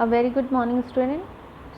A very good morning, student.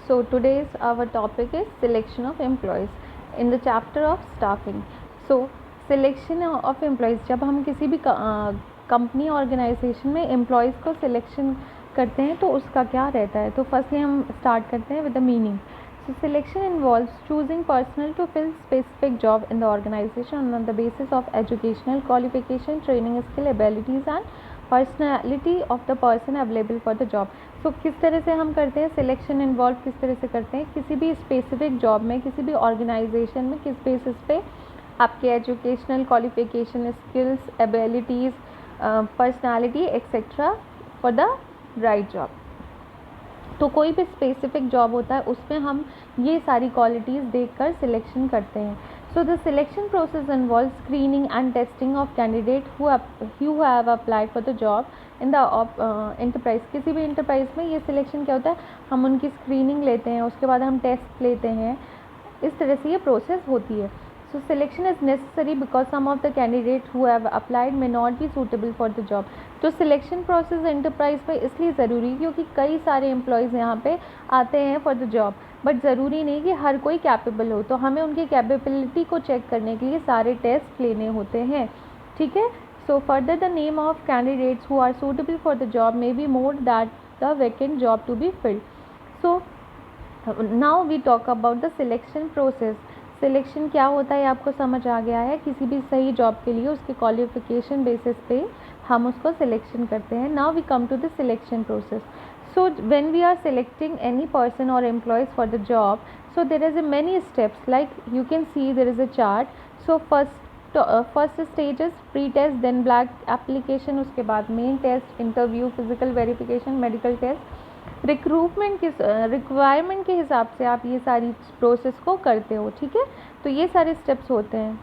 So today's our topic is selection of employees in the chapter of staffing. So selection of employees, जब हम किसी भी company organisation में employees को selection करते हैं तो उसका क्या रहता है. तो फर्स्टली हम स्टार्ट करते हैं with the meaning. So selection involves choosing personnel to fill specific job in the organization on the basis of educational qualification, training skill, abilities and personality of the person available for the job. So किस तरह से हम करते हैं selection involve, किस तरह से करते हैं किसी भी स्पेसिफिक जॉब में, किसी भी ऑर्गेनाइजेशन में, किस बेसिस पे आपके educational qualification, skills, abilities, personality etcetera for the right job. तो कोई भी स्पेसिफिक जॉब होता है उसमें हम ये सारी क्वालिटीज़ देखकर सिलेक्शन करते हैं. So the selection process involves screening and testing of candidate who have applied for the job in the enterprise. किसी भी enterprise में ये selection क्या होता है, हम उनकी screening लेते हैं, उसके बाद हम test लेते हैं, इस तरह से ये process होती है. So selection is necessary because some of the candidates who have applied may not be suitable for the job. तो selection process enterprise में इसलिए ज़रूरी क्योंकि कई सारे employees यहाँ पे आते हैं for the job, बट ज़रूरी नहीं कि हर कोई कैपेबल हो. तो हमें उनकी कैपेबिलिटी को चेक करने के लिए सारे टेस्ट लेने होते हैं. ठीक है. So further the name of candidates who are suitable for the job may be more that the vacant job to be filled. So now we talk about the selection process. Selection क्या होता है आपको समझ आ गया है. किसी भी सही जॉब के लिए उसके क्वालिफिकेशन बेसिस पे हम उसको सिलेक्शन करते हैं. Now we come to the selection process. So when we are selecting any person or employees for the job, so there is a many steps, like you can see there is a chart. So first stage is pre-test, then blank application, उसके बाद main test, interview, physical verification, medical test. Recruitment के requirement के हिसाब से आप ये सारी process को करते हो. ठीक है. तो ये सारे स्टेप्स होते हैं.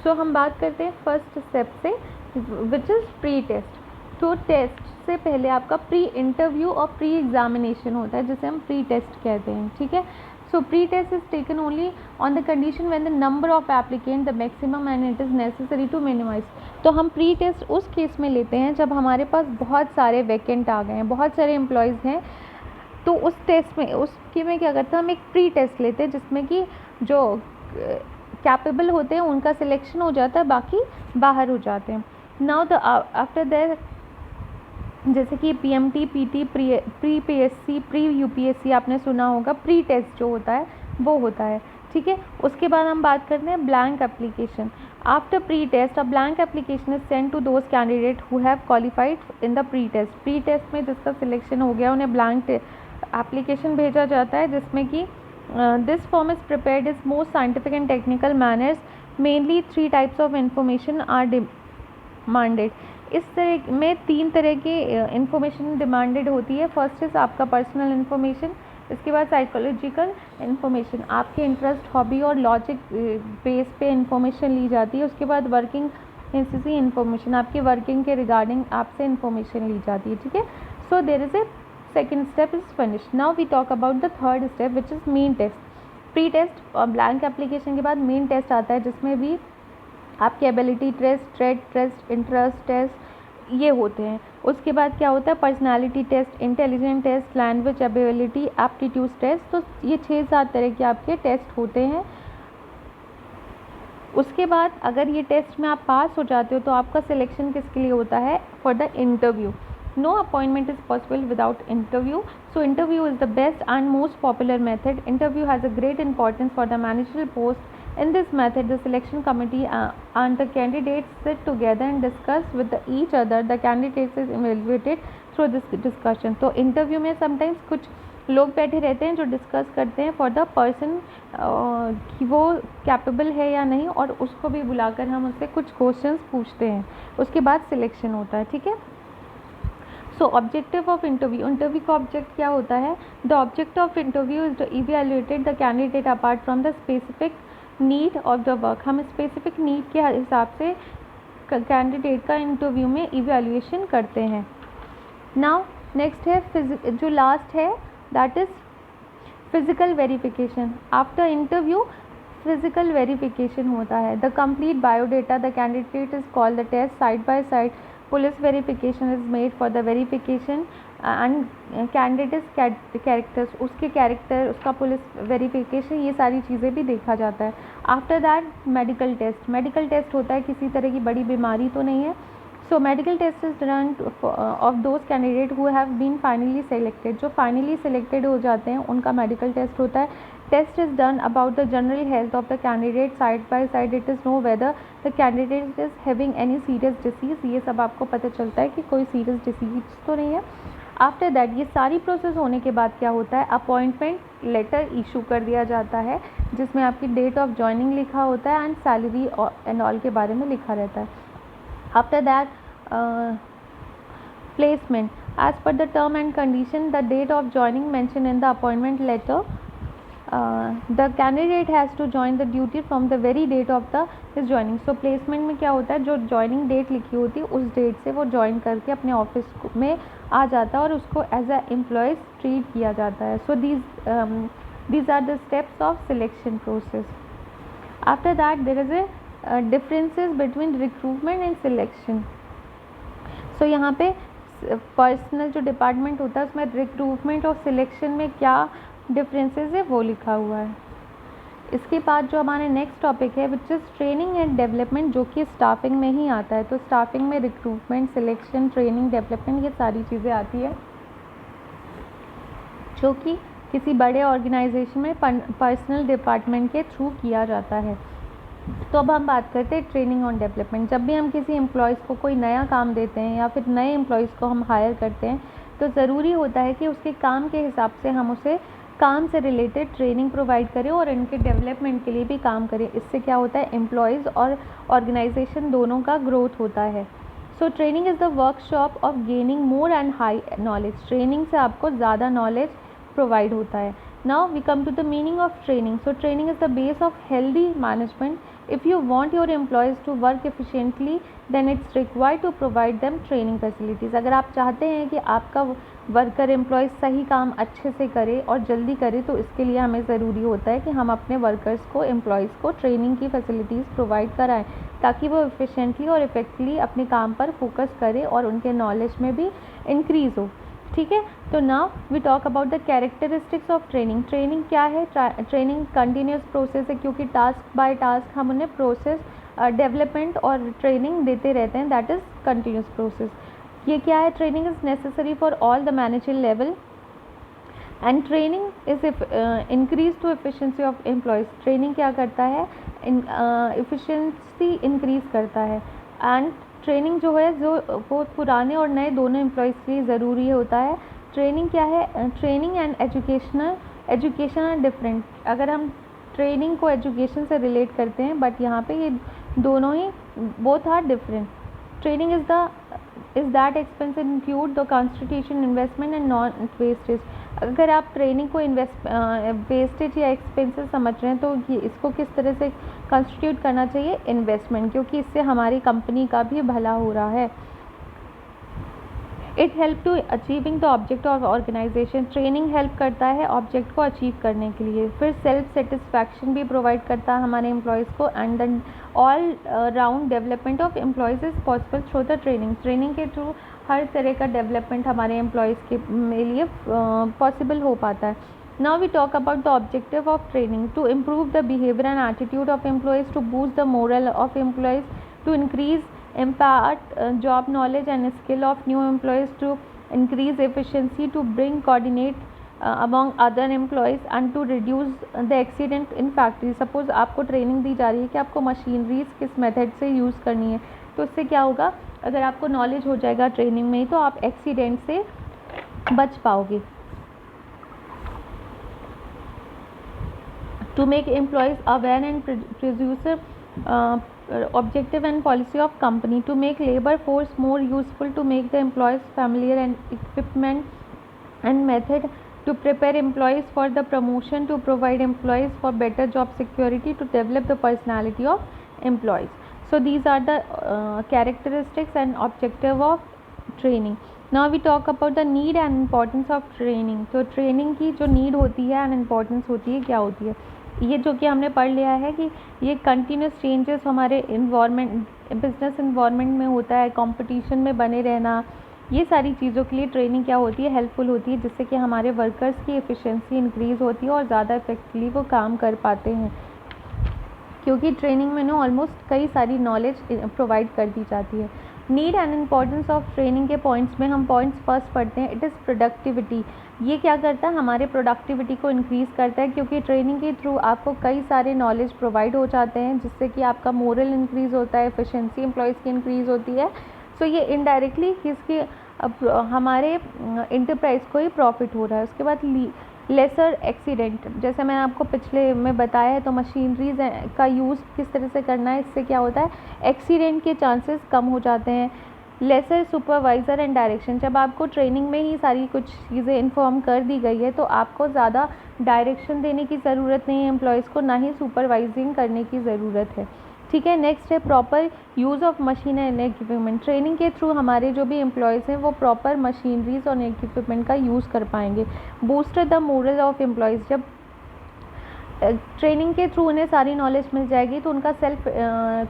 सो हम बात करते हैं फर्स्ट स्टेप से, विच इज़ प्री टेस्ट. तो टेस्ट से पहले आपका प्री इंटरव्यू और प्री एग्जामिनेशन होता है, जिसे हम प्री टेस्ट कहते हैं. ठीक है. So pre test is taken only on the condition when the number of applicant the maximum and it is necessary to minimize. तो हम प्री टेस्ट उस केस में लेते हैं जब हमारे पास बहुत सारे वैकेंट आ गए हैं, बहुत सारे एम्प्लॉयज़ हैं. तो उस टेस्ट में उसके में क्या करते हैं, हम एक प्री टेस्ट लेते हैं जिसमें कि जो कैपेबल होते हैं उनका सिलेक्शन हो जाता है, बाकी बाहर हो जाते हैं. नाउ द आफ्टर दैट, जैसे कि PMT, PT, pre PSC, pre UPSC आपने सुना होगा, प्री टेस्ट जो होता है वो होता है. ठीक है. उसके बाद हम बात करते हैं blank application. After pre test a blank application is send to those candidate who have qualified in the pre test. Pre test में जिसका सिलेक्शन हो गया उन्हें ब्लैंक एप्लीकेशन भेजा जाता है, जिसमें कि this form is prepared is most scientific and technical manners. Mainly 3 types of information are demanded. इस तरह में 3 तरह की इंफॉर्मेशन डिमांडेड होती है. फर्स्ट इज़ आपका पर्सनल इन्फॉर्मेशन, इसके बाद साइकोलॉजिकल इन्फॉर्मेशन, आपके इंटरेस्ट, हॉबी और लॉजिक बेस पे इंफॉर्मेशन ली जाती है. उसके बाद वर्किंग हिस्ट्री इन्फॉर्मेशन, आपकी वर्किंग के रिगार्डिंग आपसे इन्फॉर्मेशन ली जाती है. ठीक है. So there is a second step is finish. Now we talk about the third step which is main test. Pre test और ब्लैंक एप्लीकेशन के बाद मेन टेस्ट आता है, जिसमें भी आपकी ability test, trade test, interest test ये होते हैं. उसके बाद क्या होता है, personality test, intelligent test, language ability, aptitude test. तो ये 6-7 तरह के आपके टेस्ट होते हैं. उसके बाद अगर ये टेस्ट में आप पास हो जाते हो तो आपका सिलेक्शन किसके लिए होता है, for the interview. No appointment is possible without interview. So interview is the best and most popular method. Interview has a great importance for the managerial post. In this method, the selection committee and the candidates sit together and discuss with each other. The candidates is evaluated through this discussion. तो interview में sometimes कुछ लोग बैठे रहते हैं जो discuss करते हैं फॉर द पर्सन कि वो कैपेबल है या नहीं, और उसको भी बुलाकर हम उससे कुछ क्वेश्चंस पूछते हैं. उसके बाद सिलेक्शन होता है. ठीक है. So objective of interview. Interview का ऑब्जेक्ट क्या होता है, the object of interview is to evaluated the candidate apart from the specific need of the work. हम स्पेसिफिक नीड के हिसाब से कैंडिडेट का इंटरव्यू में इवैल्यूएशन करते हैं. नाउ नेक्स्ट है जो लास्ट है, that is physical verification. After interview physical verification होता है. The complete biodata the candidate is called the test side by side police verification is made for the verification and candidate characters, उसके character, उसका police verification, ये सारी चीज़ें भी देखा जाता है. After that medical test. Medical test होता है किसी तरह की बड़ी बीमारी तो नहीं है. So medical test is done of those candidate who have been finally selected. जो फाइनली सेलेक्टेड हो जाते हैं उनका मेडिकल टेस्ट होता है. Test is done about the general health of the candidate. Side by side it is know whether the candidate is having any serious disease. ये सब आपको पता चलता है कि कोई सीरियस डिसीज तो नहीं है. आफ्टर दैट ये सारी प्रोसेस होने के बाद क्या होता है, अपॉइंटमेंट लेटर इशू कर दिया जाता है जिसमें आपकी डेट ऑफ ज्वाइनिंग लिखा होता है एंड सैलरी एंड ऑल के बारे में लिखा रहता है. After that placement. As per the term and condition, the date of joining mentioned in the appointment letter, the candidate has to join the duty from the very date of the his joining. So placement में क्या होता है, जो joining date लिखी होती है उस date से वो join करके अपने ऑफिस में आ जाता है और उसको as a employee treat किया जाता है. So these are the steps of selection process. After that there is a differences between recruitment and selection. So यहाँ पे पर्सनल जो डिपार्टमेंट होता है उसमें रिक्रूटमेंट और सिलेक्शन में क्या डिफरेंसेस है वो लिखा हुआ है. इसके बाद जो हमारे नेक्स्ट टॉपिक है which is training and development, जो कि स्टाफिंग में ही आता है. तो स्टाफिंग में रिक्रूटमेंट, सिलेक्शन, ट्रेनिंग, डेवलपमेंट, ये सारी चीज़ें आती है जो कि किसी बड़े ऑर्गेनाइजेशन में पर्सनल डिपार्टमेंट के थ्रू किया जाता है. तो अब हम बात करते हैं ट्रेनिंग और डेवलपमेंट. जब भी हम किसी एम्प्लॉयज़ को कोई नया काम देते हैं या फिर नए एम्प्लॉयज़ को हम हायर करते हैं तो ज़रूरी होता है कि उसके काम के हिसाब से हम उसे काम से रिलेटेड ट्रेनिंग प्रोवाइड करें और इनके डेवलपमेंट के लिए भी काम करें. इससे क्या होता है, एम्प्लॉयज़ और ऑर्गेनाइजेशन दोनों का ग्रोथ होता है. So training is the workshop of gaining more and high knowledge. Training से आपको ज़्यादा नॉलेज प्रोवाइड होता है. Now we come to the meaning of training. So training is the base of healthy management. If you want your employees to work efficiently, then it's required to provide them training facilities. अगर आप चाहते हैं कि आपका worker employees सही काम अच्छे से करे और जल्दी करे तो इसके लिए हमें ज़रूरी होता है कि हम अपने वर्कर्स को, एम्प्लॉयज़ को ट्रेनिंग की फैसिलिटीज़ प्रोवाइड कराएं ताकि वो एफिशिएंटली और इफेक्टिवली अपने काम पर फोकस करें और उनके नॉलेज में भी इंक्रीज़ हो. ठीक है. तो now we talk about the characteristics of training. Training क्या है, ट्रेनिंग कंटिन्यूस प्रोसेस है क्योंकि टास्क बाय टास्क हम उन्हें प्रोसेस डेवलपमेंट और ट्रेनिंग देते रहते हैं. That is continuous process. ये क्या है, training is necessary for all the manager level and training is increase to efficiency of employees. Training क्या करता है, एफिशिएंसी इंक्रीज करता है. एंड ट्रेनिंग जो है जो वो पुराने और नए दोनों एम्प्लॉयज़ के लिए ज़रूरी होता है. ट्रेनिंग क्या है, training and education are different. अगर हम ट्रेनिंग को एजुकेशन से रिलेट करते हैं बट यहाँ पे ये दोनों ही both are different. Training is that expense include the constitution investment and non wastage. अगर आप ट्रेनिंग को वेस्टेज या एक्सपेंसेस समझ रहे हैं तो ये इसको किस तरह से कंस्टिट्यूट करना चाहिए, इन्वेस्टमेंट, क्योंकि इससे हमारी कंपनी का भी भला हो रहा है. It help to achieving the object of organisation. Training help करता है ऑब्जेक्ट को अचीव करने के लिए. फिर सेल्फ सेटिस्फैक्शन भी प्रोवाइड करता है हमारे एम्प्लॉयज़ को. And then all round development of employees is possible through the training. Training के थ्रू हर तरह का डेवलपमेंट हमारे एम्प्लॉयज़ के लिए पॉसिबल हो पाता है. Now we talk about the objective of training: to improve the behavior and attitude of employees, to boost the morale of employees, to increase impart job knowledge and skill of new employees, to increase efficiency, to bring coordinate among other employees and to reduce the accident in factory. Suppose आपको training दी जा रही है कि आपको machineries किस method से use करनी है, तो उससे क्या होगा, अगर आपको नॉलेज हो जाएगा ट्रेनिंग में ही तो आप एक्सीडेंट से बच पाओगे. To make employees aware and produce objective and policy of company, to make labor force more useful, to make the employees familiar and equipment and method, to prepare employees for the promotion, to provide employees for better job security, to develop the personality of employees. So these are the characteristics and objective of training. Now we talk about the need and importance of training. तो training की जो need होती है and importance होती है क्या होती है. ये जो कि हमने पढ़ लिया है कि ये कंटिन्यूस चेंजेस हमारे इन्वायरमेंट, बिजनेस इन्वायरमेंट में होता है, कंपटीशन में बने रहना, ये सारी चीज़ों के लिए ट्रेनिंग क्या होती है, हेल्पफुल होती है, जिससे कि हमारे वर्कर्स की एफिशिएंसी इंक्रीज़ होती है और ज़्यादा इफेक्टिवली वो काम कर पाते हैं, क्योंकि ट्रेनिंग में ना ऑलमोस्ट कई सारी नॉलेज प्रोवाइड कर दी जाती है। Need and importance of training के पॉइंट्स में हम पॉइंट्स फर्स्ट पढ़ते हैं। It is productivity. ये क्या करता है, हमारे प्रोडक्टिविटी को इंक्रीज़ करता है, क्योंकि ट्रेनिंग के थ्रू आपको कई सारे नॉलेज प्रोवाइड हो जाते हैं, जिससे कि आपका मोरल इंक्रीज़ होता है, एफिशिएंसी एम्प्लॉयज़ की इंक्रीज़ होती है। सो ये इनडायरेक्टली किसकी, हमारे इंटरप्राइज को ही प्रॉफिट हो रहा है। उसके बाद लेसर एक्सीडेंट, जैसे मैंने आपको पिछले में बताया है, तो मशीनरीज का यूज़ किस तरह से करना है, इससे क्या होता है, एक्सीडेंट के चांसेस कम हो जाते हैं। लेसर सुपरवाइज़र एंड डायरेक्शन, जब आपको ट्रेनिंग में ही सारी कुछ चीज़ें इन्फॉर्म कर दी गई है तो आपको ज़्यादा डायरेक्शन देने की ज़रूरत नहीं है एम्प्लॉयज़ को, ना ही सुपरवाइजिंग करने की ज़रूरत है। ठीक है। नेक्स्ट है proper use of machine and equipment. Training के थ्रू हमारे जो भी एम्प्लॉयज़ हैं वो प्रॉपर मशीनरीज और इक्विपमेंट का यूज़ कर पाएंगे। Booster the moral of employees, जब ट्रेनिंग के थ्रू उन्हें सारी नॉलेज मिल जाएगी तो उनका सेल्फ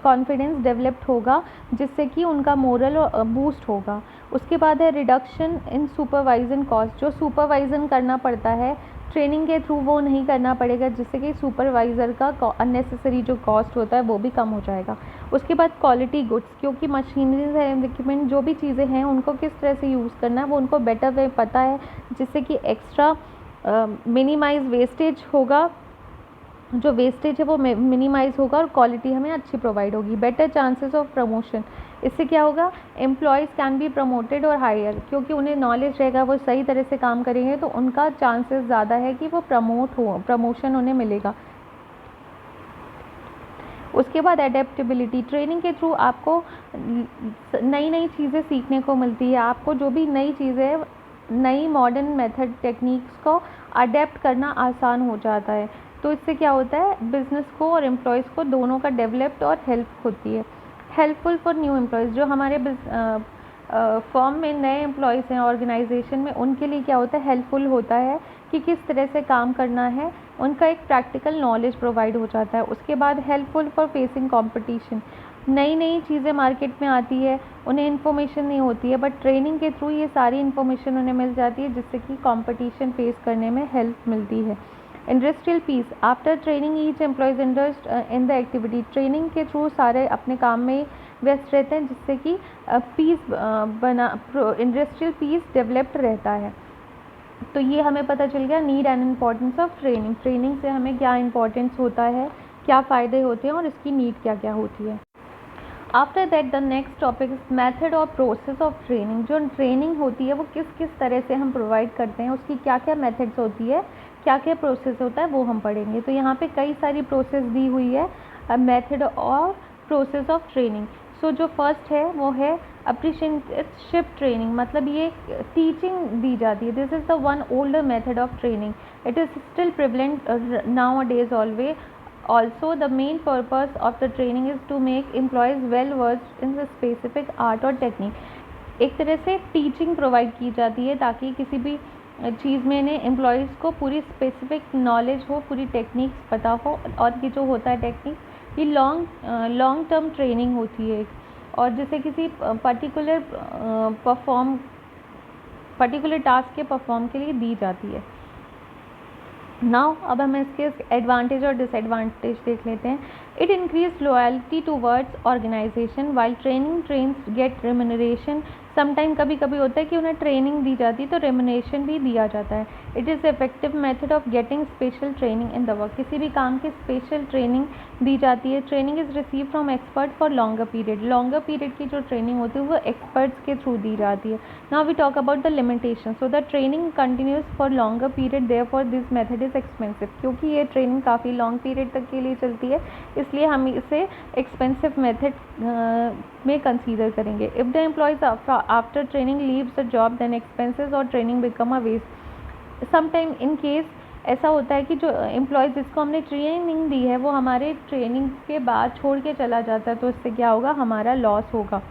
कॉन्फिडेंस डेवलप्ड होगा, जिससे कि उनका मोरल बूस्ट होगा। उसके बाद है रिडक्शन इन सुपरवाइजन कॉस्ट, जो सुपरवाइजन करना पड़ता है ट्रेनिंग के थ्रू वो नहीं करना पड़ेगा, जिससे कि सुपरवाइज़र का अननेसेसरी जो कॉस्ट होता है वो भी कम हो जाएगा। उसके बाद क्वालिटी गुड्स, क्योंकि मशीनरीज है, इक्विपमेंट जो भी चीज़ें हैं उनको किस तरह से यूज़ करना है वो उनको बेटर वे पता है, जिससे कि एक्स्ट्रा मिनिमाइज वेस्टेज होगा, जो वेस्टेज है वो मिनिमाइज़ होगा और क्वालिटी हमें अच्छी प्रोवाइड होगी। बेटर चांसेस ऑफ प्रमोशन, इससे क्या होगा, एम्प्लॉयज़ कैन बी प्रमोटेड और हायर, क्योंकि उन्हें नॉलेज रहेगा, वो सही तरह से काम करेंगे तो उनका चांसेस ज़्यादा है कि वो प्रमोशन उन्हें मिलेगा। उसके बाद एडेप्टेबिलिटी, ट्रेनिंग के थ्रू आपको नई नई चीज़ें सीखने को मिलती है, आपको जो भी नई चीज़ें, नई मॉडर्न मेथड टेक्निक्स को अडेप्ट करना आसान हो जाता है। तो इससे क्या होता है, बिज़नेस को और एम्प्लॉयज़ को दोनों का डेवलप्ड और हेल्प होती है। हेल्पफुल फॉर न्यू एम्प्लॉयज़, जो हमारे फर्म में नए एम्प्लॉयज़ हैं ऑर्गेनाइजेशन में, उनके लिए क्या होता है, हेल्पफुल होता है कि किस तरह से काम करना है, उनका एक प्रैक्टिकल नॉलेज प्रोवाइड हो जाता है। उसके बाद हेल्पफुल फॉर फेसिंग कंपटीशन, नई नई चीज़ें मार्केट में आती है, उन्हें इन्फॉर्मेशन नहीं होती है, बट ट्रेनिंग के थ्रू ये सारी इन्फॉर्मेशन उन्हें मिल जाती है, जिससे कि कंपटीशन फेस करने में हेल्प मिलती है। Industrial peace, after training each employees interest in the activity, training के थ्रू सारे अपने काम में व्यस्त रहते हैं, जिससे कि पीस इंडस्ट्रियल पीस डेवलप्ड रहता है। तो ये हमें पता चल गया need and importance of training. Training से हमें क्या इम्पोर्टेंस होता है, क्या फ़ायदे होते हैं और इसकी नीड क्या क्या होती है। After that the next topic is method और प्रोसेस ऑफ ट्रेनिंग। जो ट्रेनिंग होती है वो किस किस तरह से हम प्रोवाइड करते हैं, उसकी क्या क्या मेथड्स होती है, क्या क्या प्रोसेस होता है, वो हम पढ़ेंगे। तो यहाँ पे कई सारी प्रोसेस दी हुई है, मेथड और प्रोसेस ऑफ ट्रेनिंग। सो जो फर्स्ट है वो है अप्रेंटिसशिप ट्रेनिंग, मतलब ये टीचिंग दी जाती है। This is the one older method of training, it is still prevalent now days always. Also, the main purpose of the training is to make employees well versed in the specific art or technique. एक तरह से teaching provide की जाती है ताकि किसी भी चीज़ में इन्हें एम्प्लॉयज़ को पूरी स्पेसिफिक नॉलेज हो, पूरी टेक्निक्स पता हो। और ये जो होता है टेक्निक, ये लॉन्ग टर्म ट्रेनिंग होती है, और जैसे किसी पर्टिकुलर टास्क के परफॉर्म के लिए दी जाती है। नाउ अब हम इसके एडवांटेज और डिसएडवांटेज देख लेते हैं। It increase loyalty towards organisation while training trains get remuneration. Sometime कभी कभी होता है कि उन्हें ट्रेनिंग दी जाती है तो रेम्यूनरेशन भी दिया जाता है। It is effective method of getting special training in the work, किसी भी काम की स्पेशल ट्रेनिंग दी जाती है। Training is receive from expert for longer period, longer period की जो ट्रेनिंग होती है वो एक्सपर्ट्स के थ्रू दी जाती है। Now we talk about the limitation. So the training continues for longer period, therefore this method is expensive, क्योंकि ये ट्रेनिंग काफ़ी लॉन्ग पीरियड तक के लिए चलती है, इसलिए हम इसे एक्सपेंसिव मेथड में कंसीडर करेंगे। If the employees after training leaves the job then expenses और training become a waste. Sometime in case ऐसा होता है कि जो एम्प्लॉयज़ जिसको हमने ट्रेनिंग दी है वो हमारे ट्रेनिंग के बाद छोड़ के चला जाता है, तो इससे क्या होगा, हमारा लॉस होगा।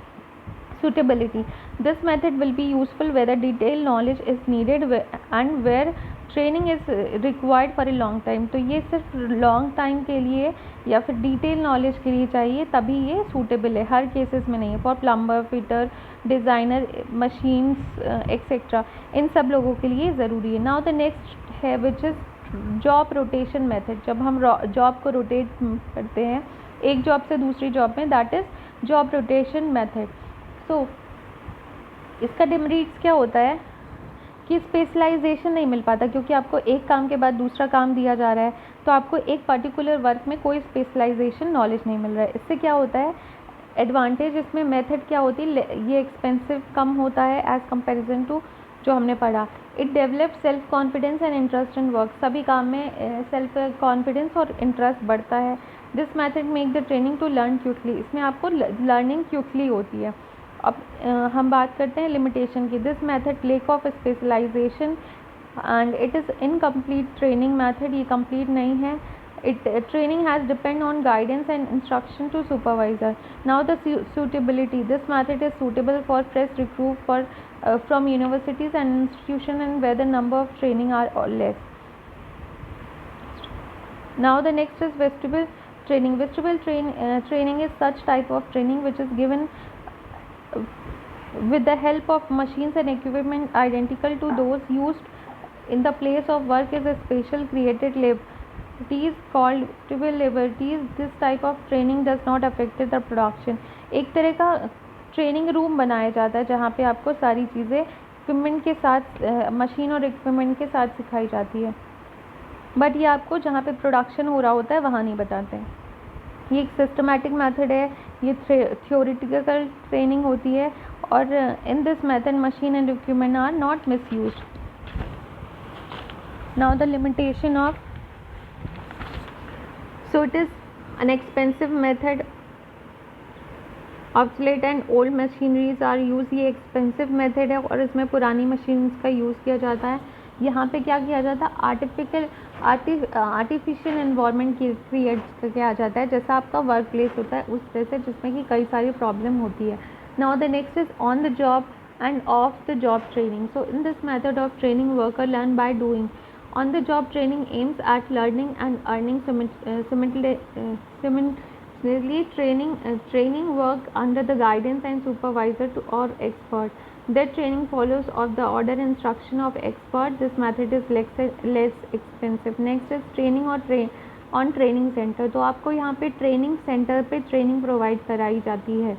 Suitability, this method will be useful whether detailed knowledge is needed and where training is required for a long time. तो ये सिर्फ लॉन्ग टाइम के लिए या फिर डिटेल नॉलेज के लिए चाहिए, तभी ये सूटेबल है, हर केसेस में नहीं है। For plumber, fitter, designer, machines etcetera, इन सब लोगों के लिए ज़रूरी है। नाउ द नेक्स्ट है which is job rotation method. जब हम जॉब को रोटेट करते हैं एक जॉब से दूसरी जॉब में, that is job rotation method. So इसका डिमेरिट्स क्या होता है कि स्पेशलाइजेशन नहीं मिल पाता, क्योंकि आपको एक काम के बाद दूसरा काम दिया जा रहा है, तो आपको एक पर्टिकुलर वर्क में कोई स्पेशलाइजेशन नॉलेज नहीं मिल रहा है। इससे क्या होता है, एडवांटेज इसमें मेथड क्या होती है, ये एक्सपेंसिव कम होता है एज़ कंपेरिजन टू जो हमने पढ़ा। It develop self confidence and interest in work, सभी काम में सेल्फ कॉन्फिडेंस और इंटरेस्ट बढ़ता है। This method make the training to learn quickly, इसमें आपको लर्निंग क्विकली होती है। अब हम बात करते हैं लिमिटेशन की। This method lack of specialisation and it is incomplete training method, ये कंप्लीट नहीं है। It training has depend on guidance and instruction to supervisor. Now the suitability. This method is suitable for fresh recruit from universities and institution and where the number of training are less. Now the next is vestibular training. Training is such type of training which is given with the help of machines and equipment identical to those used in the place of work is a special created liberties called vestibular liberties. This type of training does not affect the production. एक तरह का training room बनाया जाता है जहाँ पे आपको सारी चीज़ें इक्विपमेंट के साथ, मशीन और इक्विपमेंट के साथ सिखाई जाती है, बट ये आपको जहाँ पे प्रोडक्शन हो रहा होता है वहाँ नहीं बताते हैं। ये एक सिस्टमैटिक मेथड है, ये थियोरिटिकल ट्रेनिंग होती है, और in this method machine and equipment are not misused. Now the limitation of, so it is an expensive method, obsolete and old machineries are use. ये एक्सपेंसिव मेथड है और इसमें पुरानी मशीन्स का यूज़ किया जाता है। यहाँ पे क्या किया जाता है, आर्टिफिशियल एनवायरनमेंट क्रिएट किया जाता है, जैसा आपका वर्क प्लेस होता है उस तरह से, जिसमें कि कई सारी प्रॉब्लम होती है। Now the next is on the job end of the job training. So in this method of training worker learn by doing. On the job training aims at learning and earning simultaneously training work under the guidance and supervisor to or expert. That training follows of the order instruction of expert. This method is less expensive. Next is training on training center. तो आपको यहाँ पे training centre पे training provide कराई जाती है।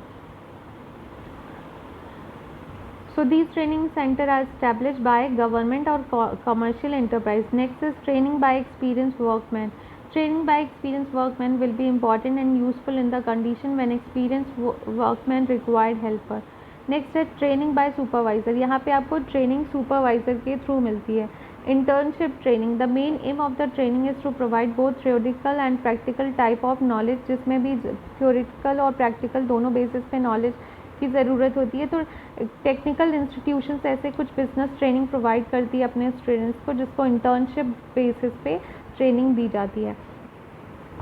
So these training center are established by government or commercial enterprise. Next is training by experienced workmen. Training by experienced workmen will be important and useful in the condition when experienced workmen required helper. Next है training by supervisor. यहाँ पे आपको training supervisor के through मिलती है। Internship training, the main aim of the training is to provide both theoretical and practical type of knowledge, जिसमें भी theoretical और प्रैक्टिकल दोनों बेसिस पे नॉलेज की ज़रूरत होती है। तो टेक्निकल इंस्टीट्यूशंस ऐसे कुछ बिजनेस ट्रेनिंग प्रोवाइड करती है अपने स्टूडेंट्स को, जिसको इंटर्नशिप बेसिस पे ट्रेनिंग दी जाती है।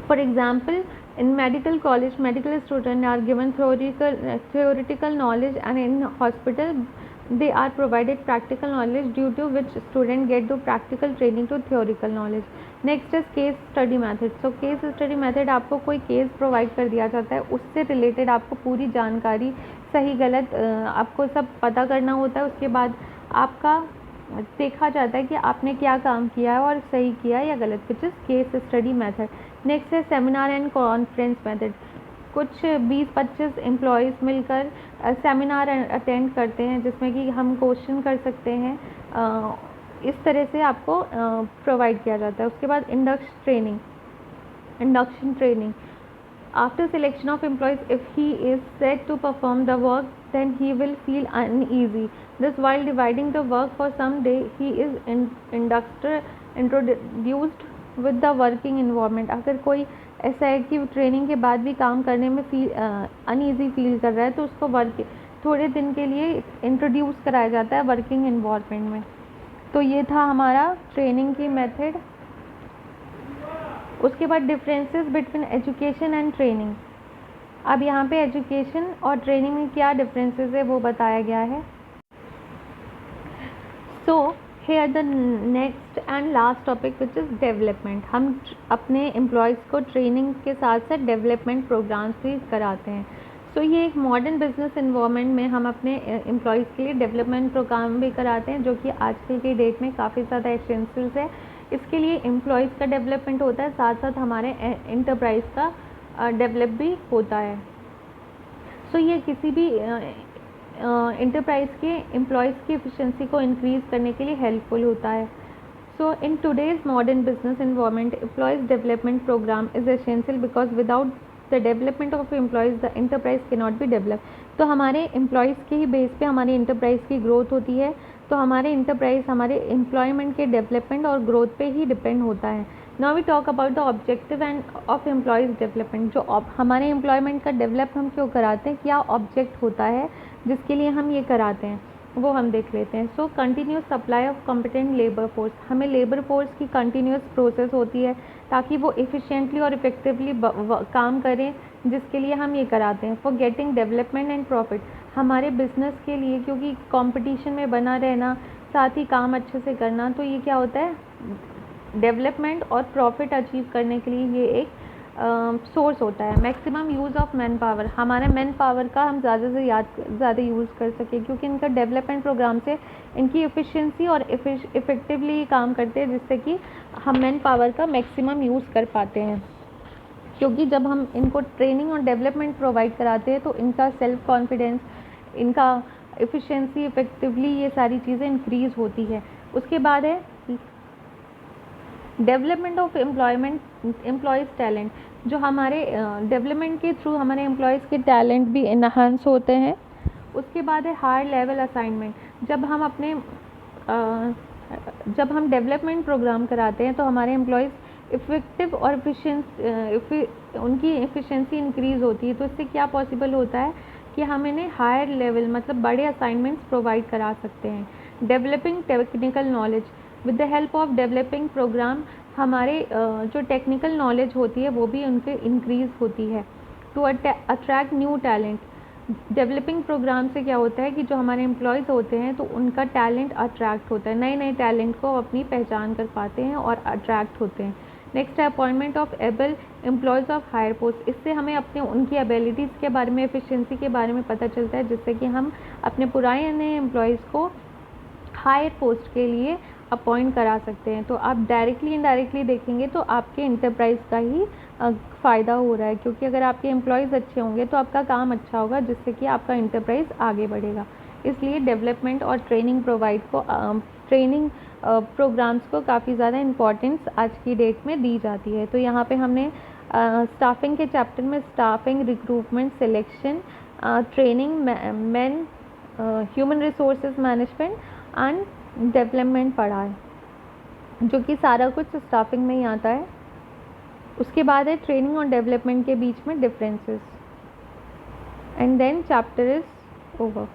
For example, in medical college, medical students are given theoretical knowledge, and in hospital, they are provided practical knowledge, due to which students get the practical training to theoretical knowledge. Next is case study method. So case study method, आपको कोई case provide कर दिया जाता है, उससे related आपको पूरी जानकारी, सही गलत आपको सब पता करना होता है। उसके बाद आपका देखा जाता है कि आपने क्या काम किया है और सही किया है या गलत, which is case study method. Next है सेमिनार एंड कॉन्फ्रेंस मेथड। कुछ 20-25 एम्प्लॉयज़ मिलकर सेमिनार अटेंड करते हैं, जिसमें कि हम क्वेश्चन कर सकते हैं, इस तरह से आपको प्रोवाइड किया जाता है। उसके बाद induction training. After selection of employees, if he is set to perform the work, then he will feel uneasy. Thus, while dividing the work for some day, he is introduced with the working environment. अगर कोई ऐसा है कि training के बाद भी काम करने में अनईजी फील कर रहा है, तो उसको थोड़े दिन के लिए इंट्रोड्यूस कराया जाता है वर्किंग एनवायरनमेंट में। तो ये था हमारा ट्रेनिंग की मेथड। उसके बाद differences between education and training. अब यहाँ पे एजुकेशन और ट्रेनिंग में क्या डिफरेंसेस है वो बताया गया है। So here the next and last topic which is development. हम अपने एम्प्लॉयज़ को ट्रेनिंग के साथ साथ डेवलपमेंट प्रोग्राम्स भी कराते हैं। सो ये एक मॉडर्न बिजनेस इन्वायरमेंट में हम अपने एम्प्लॉयज़ के लिए डेवलपमेंट प्रोग्राम भी कराते हैं, जो कि आजकल की डेट में काफ़ी ज़्यादा एसेंशियल्स है। इसके लिए एम्प्लॉयज़ का डेवलपमेंट होता है, साथ साथ हमारे एंटरप्राइज का डेवलप भी होता है। सो ये किसी भी एंटरप्राइज के एम्प्लॉयज़ की एफिशिएंसी को इंक्रीज़ करने के लिए हेल्पफुल होता है। So in today's modern business environment employees development program is essential because without the development of employees the enterprise can not be develop. तो हमारे एम्प्लॉयज़ के ही बेस पे हमारी एंटरप्राइज की ग्रोथ होती है। तो हमारे एंटरप्राइज हमारे एम्प्लॉयमेंट के डेवलपमेंट और ग्रोथ पे ही डिपेंड होता है। Now we talk about the objective and of employees development. जो हमारे एम्प्लॉयमेंट का डेवलप हम क्यों कराते हैं, क्या ऑब्जेक्ट होता है जिसके लिए हम ये कराते हैं, वो हम देख लेते हैं। So continuous supply of competent labour force. हमें लेबर फोर्स की कंटिन्यूस प्रोसेस होती है ताकि वो एफिशिएंटली और इफेक्टिवली काम करें, जिसके लिए हम ये कराते हैं। For getting development and profit, हमारे बिजनेस के लिए, क्योंकि कंपटीशन में बना रहना, साथ ही काम अच्छे से करना, तो ये क्या होता है, डेवलपमेंट और प्रॉफिट अचीव करने के लिए ये एक सोर्स होता है। Maximum use of man power, हमारे मैन पावर का हम ज़्यादा से ज़्यादा यूज़ कर सकें, क्योंकि इनका डेवलपमेंट प्रोग्राम से इनकी एफिशिएंसी और इफ़ेक्टिवली काम करते हैं, जिससे कि हम मैन पावर का मैक्सिमम यूज़ कर पाते हैं। क्योंकि जब हम इनको ट्रेनिंग और डेवलपमेंट प्रोवाइड कराते हैं तो इनका सेल्फ कॉन्फिडेंस, इनका एफिशिएंसी, इफ़ेक्टिवली ये सारी चीज़ें इंक्रीज़ होती है। उसके बाद है डेवलपमेंट ऑफ एम्प्लॉयज़ टैलेंट। जो हमारे डेवलपमेंट के थ्रू हमारे एम्प्लॉयज़ के टैलेंट भी इन्हांस होते हैं। उसके बाद है हायर लेवल असाइनमेंट। जब हम डेवलपमेंट प्रोग्राम कराते हैं तो हमारे एम्प्लॉयज़ इफ़ेक्टिव और उनकी एफिशिएंसी इंक्रीज़ होती है। तो इससे क्या पॉसिबल होता है कि हम इन्हें हायर लेवल मतलब बड़े असाइनमेंट्स प्रोवाइड करा सकते हैं। Developing technical knowledge, with the help of developing programme हमारे जो टेक्निकल नॉलेज होती है वो भी उनके इंक्रीज़ होती है। To attract new talent, developing programme से क्या होता है कि जो हमारे एम्प्लॉयज़ होते हैं तो उनका टैलेंट अट्रैक्ट होता है, नए नए टैलेंट को अपनी पहचान कर पाते हैं और अट्रैक्ट होते हैं। नेक्स्ट है appointment of able employees of higher post. इससे हमें अपने उनकी एबिलिटीज़ के बारे में, एफिशिएंसी के बारे में पता चलता है, जिससे कि हम अपने पुराने एम्प्लॉयज़ को हायर पोस्ट के लिए अपॉइंट करा सकते हैं। तो आप डायरेक्टली इनडायरेक्टली देखेंगे तो आपके एंटरप्राइज का ही फ़ायदा हो रहा है, क्योंकि अगर आपके एम्प्लॉयज़ अच्छे होंगे तो आपका काम अच्छा होगा, जिससे कि आपका एंटरप्राइज आगे बढ़ेगा। इसलिए डेवलपमेंट और ट्रेनिंग प्रोग्राम्स को काफ़ी ज़्यादा इम्पोर्टेंस आज की डेट में दी जाती है। तो यहाँ पे हमने स्टाफिंग के चैप्टर में staffing, recruitment, selection, training, man, human resources management and development पढ़ा है, जो कि सारा कुछ स्टाफिंग में ही आता है। उसके बाद है ट्रेनिंग और डेवलपमेंट के बीच में differences, and then chapter is over.